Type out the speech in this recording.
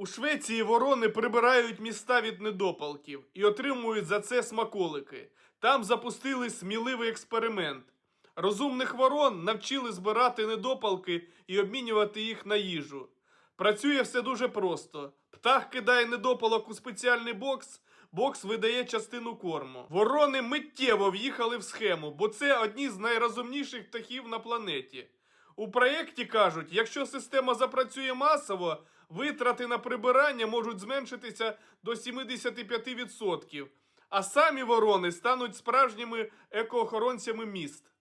У Швеції ворони прибирають міста від недопалків і отримують за це смаколики. Там запустили сміливий експеримент. Розумних ворон навчили збирати недопалки і обмінювати їх на їжу. Працює все дуже просто. Птах кидає недопалок у спеціальний бокс, бокс видає частину корму. Ворони миттєво в'їхали в схему, бо це одні з найрозумніших птахів на планеті. У проєкті кажуть, якщо система запрацює масово, витрати на прибирання можуть зменшитися до 75%, а самі ворони стануть справжніми екоохоронцями міст.